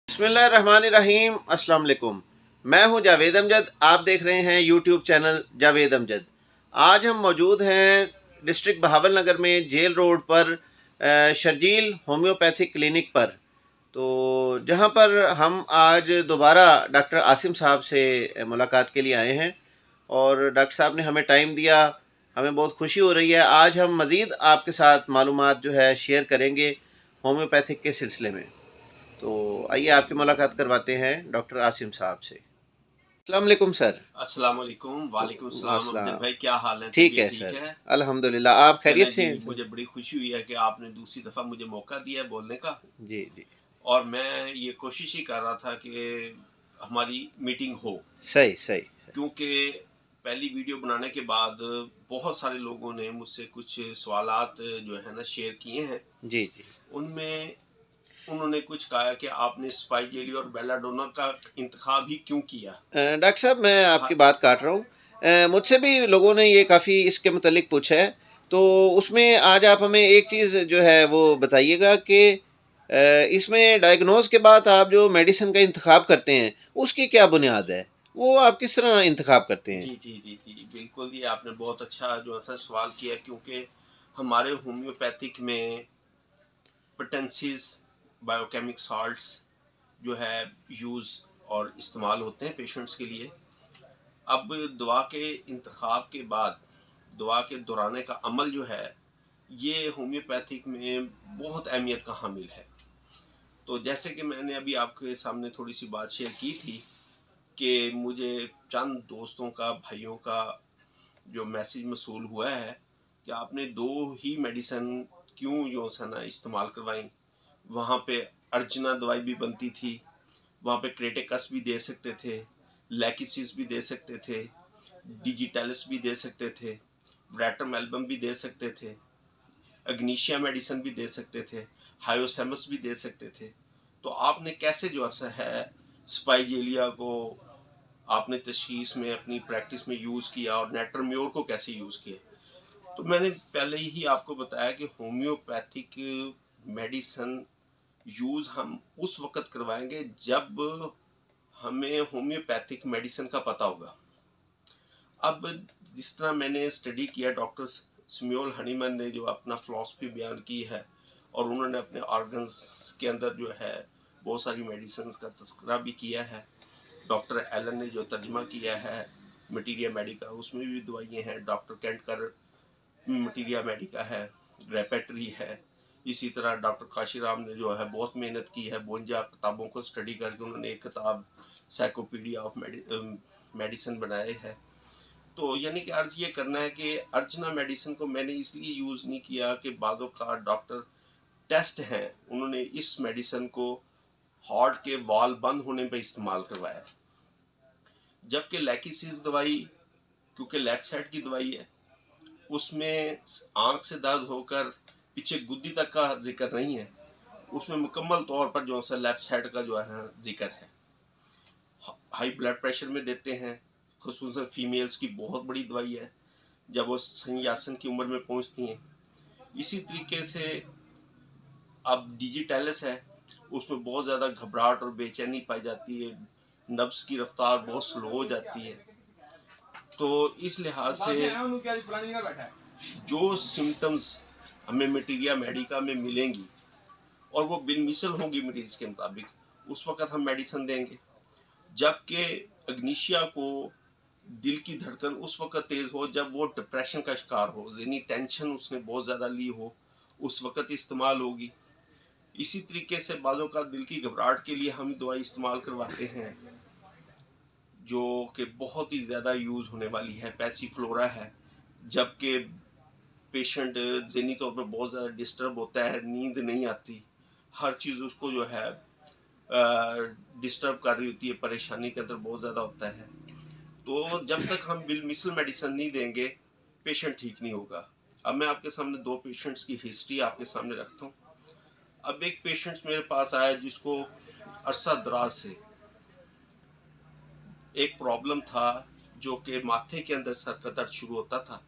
बिस्मिल्लाहिर्रहमानिर्रहीम। अस्सलाम वालेकुम। मैं हूं जावेद अमजद। आप देख रहे हैं यूट्यूब चैनल जावेद अमजद। आज हम मौजूद हैं डिस्ट्रिक्ट बहावल नगर में जेल रोड पर शर्जील होम्योपैथिक क्लिनिक पर। तो जहां पर हम आज दोबारा डॉक्टर आसिम साहब से मुलाकात के लिए आए हैं और डॉक्टर साहब ने हमें टाइम दिया। हमें बहुत खुशी हो रही है। आज हम मज़ीद आपके साथ मालूमात जो है शेयर करेंगे होम्योपैथिक के सिलसिले में। तो आइए आपकी मुलाकात करवाते हैं डॉक्टर आसिम साहब से। अस्सलाम वालेकुम सर। अस्सलाम वालेकुम। वालेकुम सलाम अमजद अस्सलाम। भाई, क्या हाल है? ठीक तबीयत है ठीक सर, है? अल्हम्दुलिल्लाह। आप चलें खैरियत से जी, हैं सर? मुझे बड़ी खुशी हुई है कि आपने दूसरी दफ़ा मुझे मौका दिया है बोलने का। जी जी। और मैं ये कोशिश ही कर रहा था कि हमारी मीटिंग हो, सही सही सही। क्योंकि पहली वीडियो बनाने के बाद बहुत सारे लोगों ने मुझसे कुछ सवालात जो है ना शेयर किए हैं। जी जी। उनमें उन्होंने कुछ कहा कि आपने स्पाइक जेली और बेलाडोना का इंतखाब ही क्यों किया? डॉक्टर साहब, मैं आपकी हाँ, बात काट रहा हूँ। मुझसे भी लोगों ने ये काफ़ी इसके मुतलिक पूछा है। तो उसमें आज आप हमें एक चीज़ जो है वो बताइएगा कि इसमें डायग्नोज के बाद आप जो मेडिसिन का इंतखाब करते हैं उसकी क्या बुनियाद है? वो आप किस तरह इंतखाब करते हैं? जी, जी, जी, जी। बिल्कुल, ये आपने बहुत अच्छा जो है सवाल किया, क्योंकि हमारे होम्योपैथिक में पोटेंसीज़, बायोकेमिक सॉल्ट्स जो है यूज़ और इस्तेमाल होते हैं पेशेंट्स के लिए। अब दवा के इंतखाब के बाद दवा के दोहराने का अमल जो है, ये होम्योपैथिक में बहुत अहमियत का हामिल है। तो जैसे कि मैंने अभी आपके सामने थोड़ी-सी बात शेयर की थी कि मुझे चंद दोस्तों का, भाइयों का जो मैसेज मसूल हुआ है कि आपने 2 ही मेडिसिन क्यों जो है ना इस्तेमाल करवाई। वहाँ पे अर्जिना दवाई भी बनती थी, वहाँ पे क्रेटेकस भी दे सकते थे, लैकिसिस भी दे सकते थे, डिजिटैलिस भी दे सकते थे, ब्रैटम एल्बम भी दे सकते थे, अग्नीशिया मेडिसिन भी दे सकते थे, हायोसेमस भी दे सकते थे। तो आपने कैसे जो है स्पाइजेलिया को आपने तशखीस में अपनी प्रैक्टिस में यूज़ किया और नेटरम्योर को कैसे यूज़ किया? तो मैंने पहले ही आपको बताया कि होम्योपैथिक मेडिसिन यूज़ हम उस वक़्त करवाएँगे जब हमें होम्योपैथिक मेडिसिन का पता होगा। अब जिस तरह मैंने स्टडी किया, डॉक्टर स्म्यूल हनीमैन ने जो अपना फ़िलॉसफ़ी बयान की है और उन्होंने अपने ऑर्गन्स के अंदर जो है बहुत सारी मेडिसिन का तज़किरा भी किया है। डॉक्टर एलन ने जो तर्जमा किया है मटीरिया मेडिका, उसमें भी दवाइयाँ हैं। डॉक्टर केंटकर मटीरिया मेडिका है, रेपेटरी है। इसी तरह डॉक्टर काशीराम ने जो है बहुत मेहनत की है, 52 किताबों को स्टडी करके उन्होंने एक किताब साइकोपीडिया ऑफ मेडिसिन बनाए है। तो यानी कि अर्ज ये करना है कि अर्चना मेडिसिन को मैंने इसलिए यूज़ नहीं किया कि बाज़ों का डॉक्टर टेस्ट हैं, उन्होंने इस मेडिसिन को हार्ट के वाल बंद होने पे इस्तेमाल करवाया। जबकि लैकिसिस दवाई, क्योंकि लेफ्ट साइड की दवाई है, उसमें आंख से दर्द होकर पीछे गुद्दी तक का जिक्र नहीं है। उसमें मुकम्मल तौर पर जो है लेफ्ट साइड का जो है जिक्र है। हाई ब्लड प्रेशर में देते हैं, खुसूसन फीमेल्स की बहुत बड़ी दवाई है जब वो संयासन की उम्र में पहुंचती हैं। इसी तरीके से अब डिजिटैलिस है, उसमें बहुत ज़्यादा घबराहट और बेचैनी पाई जाती है, नब्ज़ की रफ्तार बहुत स्लो हो जाती है। तो इस लिहाज से जो सिम्टम्स हमें मटीरिया मेडिका में मिलेंगी और वो बिलमिसल होंगी मरीज के मुताबिक, उस वक्त हम मेडिसिन देंगे। जबकि अग्नीशिया को दिल की धड़कन उस वक्त तेज़ हो जब वो डिप्रेशन का शिकार हो, यानी टेंशन उसने बहुत ज़्यादा ली हो, उस वक्त इस्तेमाल होगी। इसी तरीके से बाज़ों का दिल की घबराहट के लिए हम दवाई इस्तेमाल करवाते हैं जो कि बहुत ही ज़्यादा यूज़ होने वाली है, पैसिफ्लोरा है। जबकि पेशेंट ज़हनी तौर पर बहुत ज़्यादा डिस्टर्ब होता है, नींद नहीं आती, हर चीज़ उसको जो है डिस्टर्ब कर रही होती है, परेशानी के अंदर बहुत ज़्यादा होता है। तो जब तक हम बिलमिसल मेडिसिन नहीं देंगे, पेशेंट ठीक नहीं होगा। अब मैं आपके सामने 2 पेशेंट्स की हिस्ट्री आपके सामने रखता हूँ। अब एक पेशेंट मेरे पास आया जिसको अरसा दराज से एक प्रॉब्लम था, जो कि माथे के अंदर सर का दर्द शुरू होता था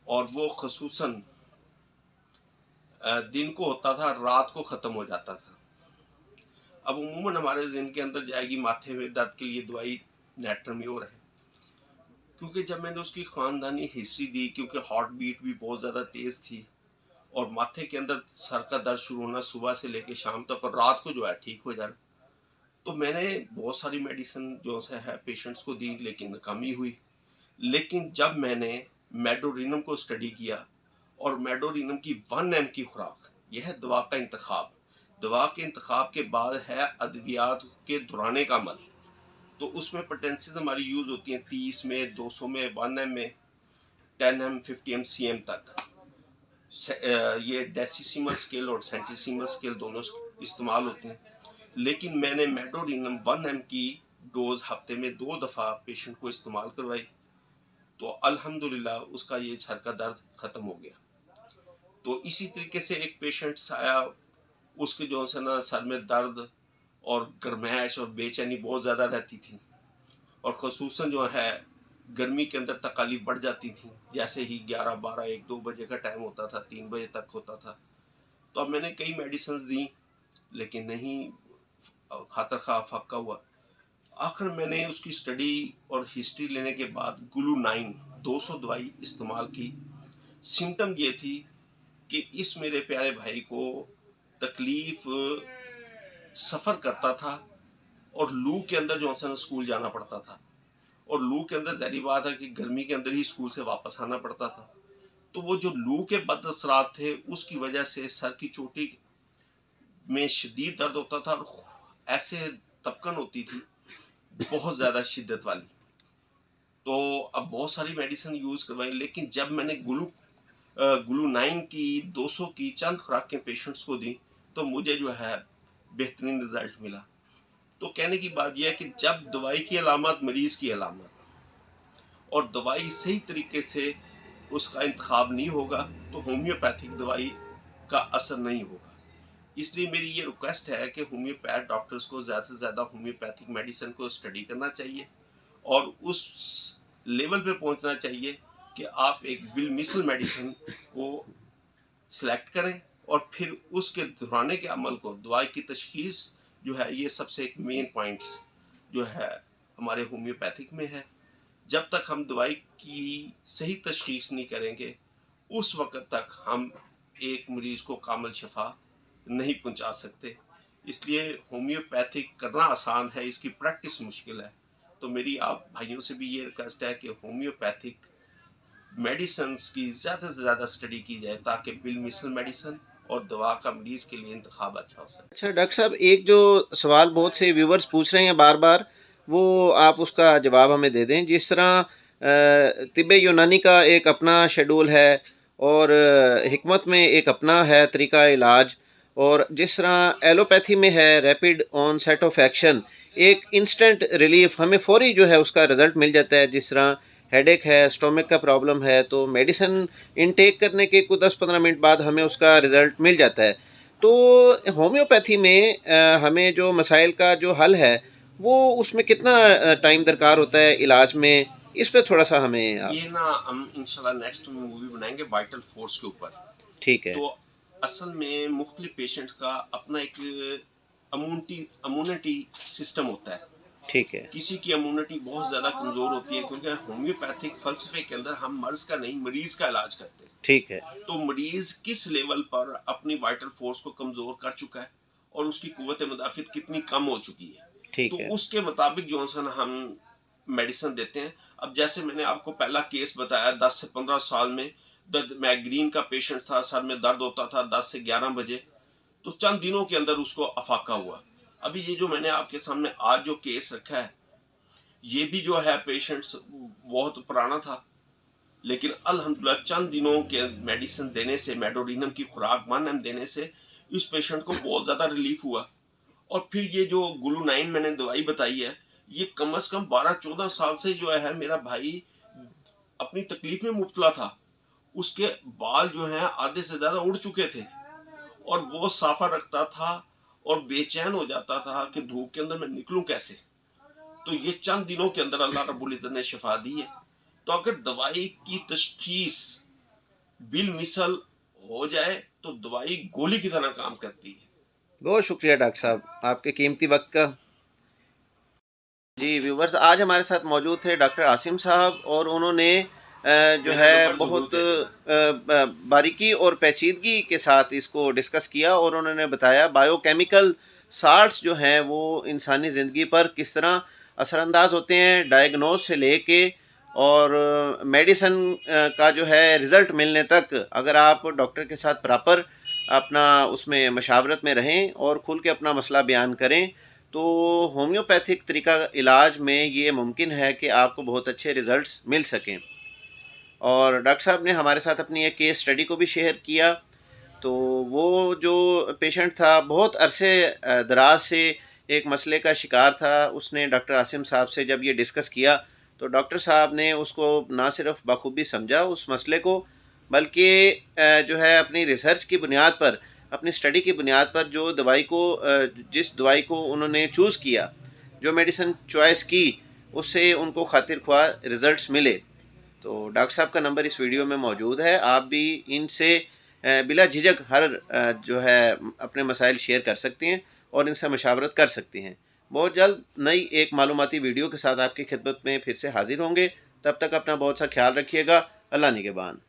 और वो खसूसन दिन को होता था, रात को ख़त्म हो जाता था। अब उमूमन हमारे ज़हन के अंदर जाएगी माथे में दर्द के लिए दवाई नेट्रम्योर है, क्योंकि जब मैंने उसकी ख़ानदानी हिस्ट्री दी, क्योंकि हार्ट बीट भी बहुत ज़्यादा तेज़ थी और माथे के अंदर सर का दर्द शुरू होना सुबह से लेकर शाम तक और रात को जो है ठीक हो जाना, तो मैंने बहुत सारी मेडिसिन जो है पेशेंट्स को दी, लेकिन कमी हुई। लेकिन जब मैंने मेडोरिनम को स्टडी किया और मेडोरिनम की 1 एम की खुराक, यह है दवा का इंतखाब, दवा के इंतखाब के बाद है अद्वियात के दुराने का अमल, तो उसमें पोटेंसीज हमारी यूज़ होती हैं 30 में, 200 में, 1 एम में, 10 एम, 50 एम, सी एम तक। ये डेसिसिमल स्केल और सेंटीसिमल स्केल दोनों इस्तेमाल होते हैं, लेकिन मैंने मेडोरिनम 1 एम की डोज हफ्ते में 2 दफ़ा पेशेंट को इस्तेमाल करवाई, तो अल्हम्दुलिल्लाह उसका ये सर का दर्द ख़त्म हो गया। तो इसी तरीके से एक पेशेंट आया, उसके जो है ना सर में दर्द और गर्मैश और बेचैनी बहुत ज़्यादा रहती थी, और ख़ुसूसन जो है गर्मी के अंदर तकालीफ बढ़ जाती थी, जैसे ही 11, 12, 1, 2 बजे का टाइम होता था, 3 बजे तक होता था। तो अब मैंने कई मेडिसिन दी, लेकिन नहीं खातर खा फाका हुआ। आखिर मैंने उसकी स्टडी और हिस्ट्री लेने के बाद ग्लू 9 200 दवाई इस्तेमाल की। सिम्टम ये थी कि इस मेरे प्यारे भाई को तकलीफ सफ़र करता था और लू के अंदर जो है स्कूल जाना पड़ता था, और लू के अंदर ज़ाहिर बात है कि गर्मी के अंदर ही स्कूल से वापस आना पड़ता था। तो वो जो लू के बद असरात थे उसकी वजह से सर की चोटी में शदीद दर्द होता था और ऐसे तपकन होती थी बहुत ज़्यादा शिद्दत वाली। तो अब बहुत सारी मेडिसिन यूज़ करवाई, लेकिन जब मैंने ग्लू 9 की 200 की चंद खुराकें पेशेंट्स को दी, तो मुझे जो है बेहतरीन रिज़ल्ट मिला। तो कहने की बात यह है कि जब दवाई की अलामत मरीज़ की अलामत और दवाई सही तरीके से उसका इंतखाब नहीं होगा, तो होम्योपैथिक दवाई का असर नहीं होगा। इसलिए मेरी ये रिक्वेस्ट है कि होम्योपैथ डॉक्टर्स को ज़्यादा से ज़्यादा होम्योपैथिक मेडिसिन को स्टडी करना चाहिए और उस लेवल पे पहुंचना चाहिए कि आप एक बिलमिसल मेडिसिन को सिलेक्ट करें और फिर उसके दोहराने के अमल को, दवाई की तशखीस जो है, ये सबसे एक मेन पॉइंट्स जो है हमारे होम्योपैथिक में है। जब तक हम दवाई की सही तशखीस नहीं करेंगे, उस वक़्त तक हम एक मरीज़ को कामिल शफा नहीं पहुंचा सकते। इसलिए होम्योपैथिक करना आसान है, इसकी प्रैक्टिस मुश्किल है। तो मेरी आप भाइयों से भी ये रिक्वेस्ट है कि होम्योपैथिक मेडिसिन्स की ज़्यादा से ज़्यादा स्टडी की जाए, ताकि बिलमिसल मेडिसिन और दवा का मरीज़ के लिए इंतखाब अच्छा हो सके। अच्छा डॉक्टर साहब, एक जो सवाल बहुत से व्यूवर्स पूछ रहे हैं बार बार, वो आप उसका जवाब हमें दे दें। जिस तरह तिब्बे यूनानी का एक अपना शेड्यूल है और हिकमत में एक अपना है तरीका इलाज, और जिस तरह एलोपैथी में है rapid on set of action, एक इंस्टेंट रिलीफ, हमें फौरी जो है उसका रिज़ल्ट मिल जाता है। जिस तरह हेडेक है, स्टोमक का प्रॉब्लम है, तो मेडिसिन इनटेक करने के कुछ 10-15 मिनट बाद हमें उसका रिज़ल्ट मिल जाता है। तो होम्योपैथी में हमें जो मसाइल का जो हल है, वो उसमें कितना टाइम दरकार होता है इलाज में, इस पे थोड़ा सा हमें आप। ये ना हम इंशाल्लाह नेक्स्ट में मूवी बनाएंगे वाइटल फोर्स के ऊपर। ठीक है। तो असल में मुख्तलिफ पेशेंट का अपना एक इम्यूनिटी सिस्टम होता है। ठीक है। किसी की इम्यूनिटी बहुत ज़्यादा कमज़ोर होती है, क्योंकि होम्योपैथिक फ़लसफ़े के अंदर हम मर्ज़ का नहीं, मरीज़ का इलाज करते हैं। ठीक है। तो मरीज़ किस लेवल पर अपनी वाइटल फोर्स को कमज़ोर कर चुका है और उसकी कुव्वत मुदाफ़ित कितनी कम हो चुकी है, तो ठीक है। उसके मुताबिक जो है ना हम मेडिसिन देते हैं। अब जैसे मैंने आपको पहला केस बताया, 10 से 15 साल में दर्द माइग्रेन का पेशेंट था, सर में दर्द होता था 10 से 11 बजे, तो चंद दिनों के अंदर उसको अफाका हुआ। अभी ये जो मैंने आपके सामने आज जो केस रखा है, ये भी जो है पेशेंट्स बहुत पुराना था, लेकिन अल्हम्दुलिल्लाह चंद दिनों के मेडिसिन देने से, मेडोरिनम की खुराक 1 एम देने से इस पेशेंट को बहुत ज़्यादा रिलीफ हुआ। और फिर ये जो ग्लू 9 मैंने दवाई बताई है, ये कम से कम 12-14 साल से जो है मेरा भाई अपनी तकलीफ में मुब्तला था। उसके बाल जो हैं आधे से ज़्यादा उड़ चुके थे और वो साफा रखता था और बेचैन हो जाता था कि धूप के अंदर मैं निकलूं कैसे। तो ये चंद दिनों के अंदर अल्लाह रब्बुल इज़्ज़त ने शिफा दी है। तो अगर दवाई की तशखीस बिल मिसल हो जाए, तो दवाई गोली की तरह काम करती है। बहुत शुक्रिया डॉक्टर साहब आपके कीमती वक्त का। जी व्यूवर्स, आज हमारे साथ मौजूद थे डॉक्टर आसिम साहब और उन्होंने जो मेरा है नंबर बहुत ज़रूर देना। बारीकी और पेचीदगी के साथ इसको डिस्कस किया और उन्होंने बताया बायोकेमिकल साल्ट्स जो हैं वो इंसानी ज़िंदगी पर किस तरह असरअंदाज होते हैं, डायग्नोज से लेके और मेडिसन का जो है रिज़ल्ट मिलने तक। अगर आप डॉक्टर के साथ प्रॉपर अपना उसमें मशावरत में रहें और खुल के अपना मसला बयान करें तो होम्योपैथिक तरीका इलाज में ये मुमकिन है कि आपको बहुत अच्छे रिज़ल्ट्स मिल सकें। और डॉक्टर साहब ने हमारे साथ अपनी एक केस स्टडी को भी शेयर किया। तो वो जो पेशेंट था बहुत अरसे दराज से एक मसले का शिकार था, उसने डॉक्टर आसिम साहब से जब ये डिस्कस किया तो डॉक्टर साहब ने उसको ना सिर्फ बखूबी समझा उस मसले को, बल्कि जो है अपनी रिसर्च की बुनियाद पर, अपनी स्टडी की बुनियाद पर जो दवाई को जिस दवाई को उन्होंने चूज़ किया, जो मेडिसिन चॉइस की, उससे उनको खातिर ख्वाह रिज़ल्ट्स मिले। तो डॉक्टर साहब का नंबर इस वीडियो में मौजूद है, आप भी इनसे बिला झिझक हर जो है अपने मसाइल शेयर कर सकती हैं और इनसे मशावरत कर सकती हैं। बहुत जल्द नई एक मालूमाती वीडियो के साथ आपकी खिदमत में फिर से हाजिर होंगे। तब तक अपना बहुत सा ख्याल रखिएगा। अल्लाह निगहबान।